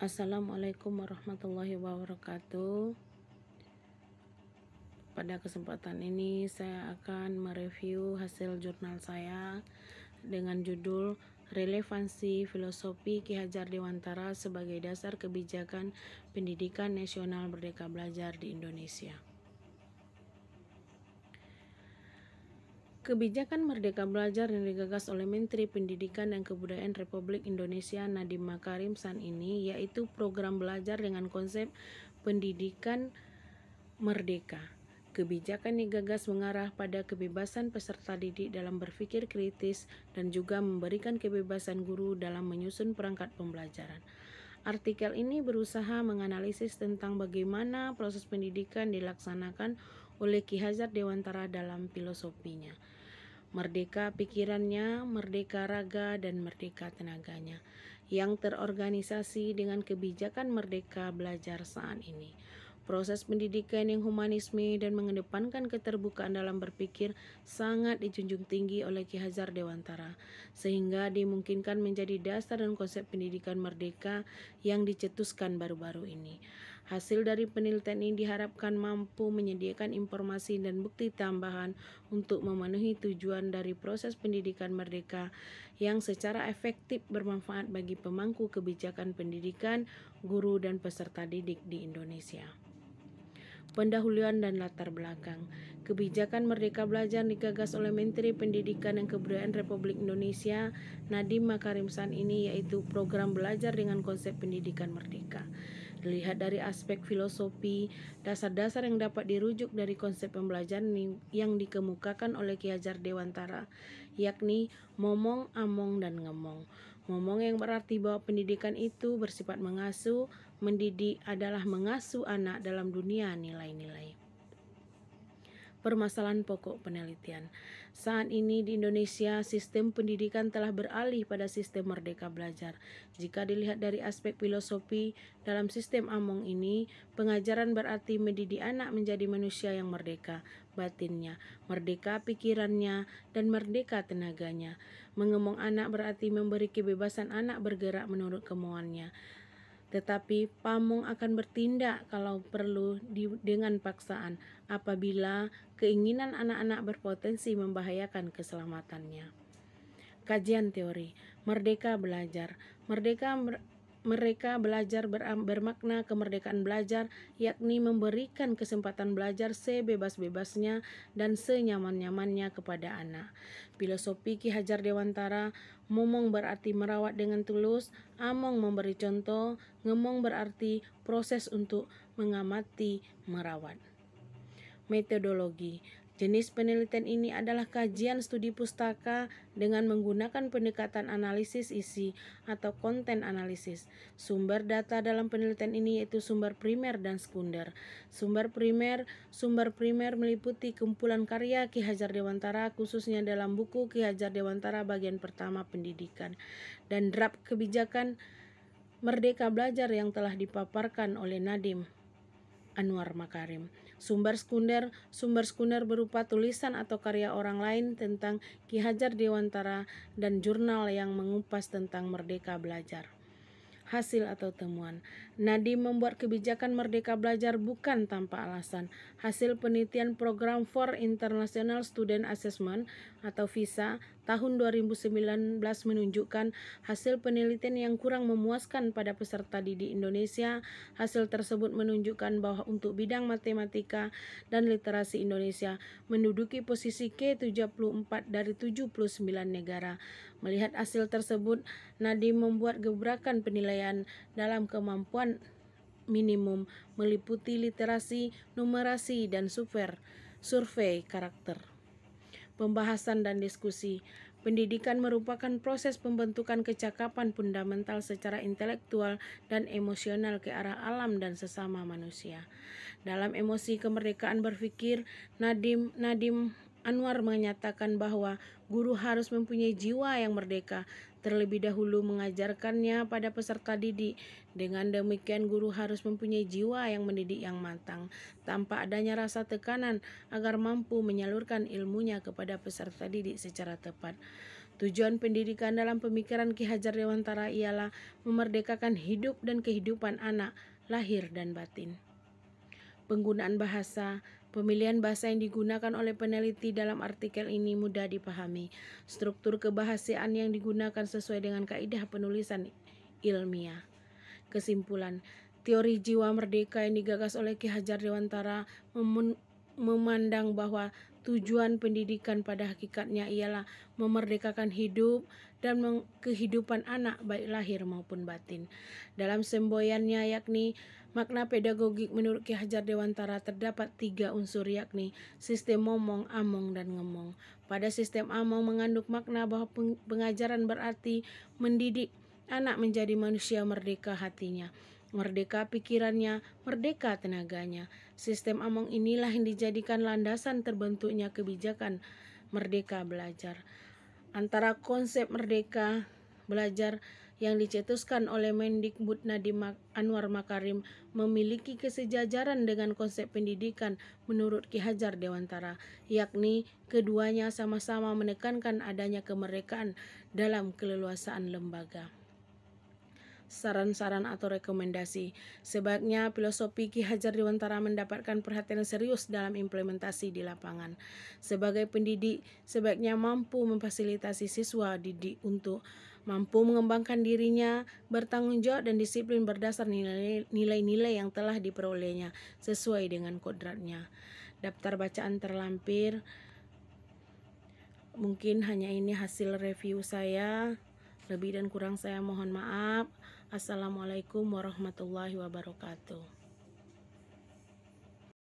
Assalamualaikum warahmatullahi wabarakatuh. Pada kesempatan ini saya akan mereview hasil jurnal saya dengan judul Relevansi Filosofi Ki Hajar Dewantara sebagai Dasar Kebijakan Pendidikan Nasional Merdeka Belajar di Indonesia. Kebijakan Merdeka Belajar yang digagas oleh Menteri Pendidikan dan Kebudayaan Republik Indonesia Nadiem Makarim saat ini yaitu program belajar dengan konsep pendidikan merdeka. Kebijakan digagas mengarah pada kebebasan peserta didik dalam berpikir kritis dan juga memberikan kebebasan guru dalam menyusun perangkat pembelajaran. Artikel ini berusaha menganalisis tentang bagaimana proses pendidikan dilaksanakan oleh Ki Hajar Dewantara dalam filosofinya. Merdeka pikirannya, merdeka raga, dan merdeka tenaganya, yang terorganisasi dengan kebijakan Merdeka Belajar saat ini. Proses pendidikan yang humanisme dan mengedepankan keterbukaan dalam berpikir sangat dijunjung tinggi oleh Ki Hajar Dewantara, sehingga dimungkinkan menjadi dasar dan konsep pendidikan merdeka yang dicetuskan baru-baru ini. Hasil dari penelitian ini diharapkan mampu menyediakan informasi dan bukti tambahan untuk memenuhi tujuan dari proses pendidikan merdeka yang secara efektif bermanfaat bagi pemangku kebijakan pendidikan, guru, dan peserta didik di Indonesia. Pendahuluan dan latar belakang. Kebijakan Merdeka Belajar digagas oleh Menteri Pendidikan dan Kebudayaan Republik Indonesia Nadiem Makarim saat ini yaitu program belajar dengan konsep pendidikan merdeka. Dilihat dari aspek filosofi, dasar-dasar yang dapat dirujuk dari konsep pembelajaran yang dikemukakan oleh Ki Hajar Dewantara, yakni momong, among, dan ngemong. Momong yang berarti bahwa pendidikan itu bersifat mengasuh, mendidik adalah mengasuh anak dalam dunia nilai-nilai. Permasalahan pokok penelitian. Saat ini di Indonesia, sistem pendidikan telah beralih pada sistem merdeka belajar. Jika dilihat dari aspek filosofi, dalam sistem among ini, pengajaran berarti mendidik anak menjadi manusia yang merdeka batinnya, merdeka pikirannya, dan merdeka tenaganya. Mengemong anak berarti memberi kebebasan anak bergerak menurut kemauannya. Tetapi pamong akan bertindak kalau perlu dengan paksaan apabila keinginan anak-anak berpotensi membahayakan keselamatannya. Kajian teori. Merdeka belajar. Mereka belajar bermakna kemerdekaan belajar, yakni memberikan kesempatan belajar sebebas-bebasnya dan senyaman-nyamannya kepada anak. Filosofi Ki Hajar Dewantara, momong berarti merawat dengan tulus, among memberi contoh, ngemong berarti proses untuk mengamati merawat. Metodologi. Jenis penelitian ini adalah kajian studi pustaka dengan menggunakan pendekatan analisis isi atau konten analisis. Sumber data dalam penelitian ini yaitu sumber primer dan sekunder. Sumber primer meliputi kumpulan karya Ki Hajar Dewantara khususnya dalam buku Ki Hajar Dewantara bagian pertama pendidikan dan draft kebijakan Merdeka Belajar yang telah dipaparkan oleh Nadiem Anwar Makarim. Sumber sekunder berupa tulisan atau karya orang lain tentang Ki Hajar Dewantara dan jurnal yang mengupas tentang Merdeka Belajar. Hasil atau temuan. Nadiem membuat kebijakan Merdeka Belajar bukan tanpa alasan. Hasil penelitian Program for International Student Assessment atau VISA tahun 2019 menunjukkan hasil penelitian yang kurang memuaskan pada peserta didik Indonesia. Hasil tersebut menunjukkan bahwa untuk bidang matematika dan literasi Indonesia menduduki posisi ke-74 dari 79 negara. Melihat hasil tersebut, Nadiem membuat gebrakan penilaian dalam kemampuan minimum meliputi literasi, numerasi, dan survei karakter. Pembahasan dan diskusi. Pendidikan merupakan proses pembentukan kecakapan fundamental secara intelektual dan emosional ke arah alam dan sesama manusia. Dalam emosi kemerdekaan berpikir, Nadiem Anwar menyatakan bahwa guru harus mempunyai jiwa yang merdeka, terlebih dahulu mengajarkannya pada peserta didik. Dengan demikian guru harus mempunyai jiwa yang mendidik yang matang, tanpa adanya rasa tekanan agar mampu menyalurkan ilmunya kepada peserta didik secara tepat. Tujuan pendidikan dalam pemikiran Ki Hajar Dewantara ialah memerdekakan hidup dan kehidupan anak, lahir dan batin. Penggunaan bahasa. Pemilihan bahasa yang digunakan oleh peneliti dalam artikel ini mudah dipahami. Struktur kebahasaan yang digunakan sesuai dengan kaidah penulisan ilmiah. Kesimpulan, teori jiwa merdeka yang digagas oleh Ki Hajar Dewantara memandang bahwa tujuan pendidikan pada hakikatnya ialah memerdekakan hidup dan kehidupan anak baik lahir maupun batin. Dalam semboyannya yakni makna pedagogik menurut Ki Hajar Dewantara terdapat 3 unsur yakni sistem momong, among, dan ngemong. Pada sistem among mengandung makna bahwa pengajaran berarti mendidik anak menjadi manusia merdeka hatinya, merdeka pikirannya, merdeka tenaganya. Sistem among inilah yang dijadikan landasan terbentuknya kebijakan merdeka belajar. Antara konsep merdeka belajar yang dicetuskan oleh Mendikbud Nadiem Anwar Makarim memiliki kesejajaran dengan konsep pendidikan menurut Ki Hajar Dewantara, yakni keduanya sama-sama menekankan adanya kemerdekaan dalam keleluasaan lembaga. Saran-saran atau rekomendasi. Sebaiknya filosofi Ki Hajar Dewantara mendapatkan perhatian serius dalam implementasi di lapangan. Sebagai pendidik, sebaiknya mampu memfasilitasi siswa didik untuk mampu mengembangkan dirinya, bertanggung jawab dan disiplin berdasar nilai-nilai yang telah diperolehnya sesuai dengan kodratnya. Daftar bacaan terlampir. Mungkin hanya ini hasil review saya. Lebih dan kurang saya mohon maaf. Assalamualaikum warahmatullahi wabarakatuh.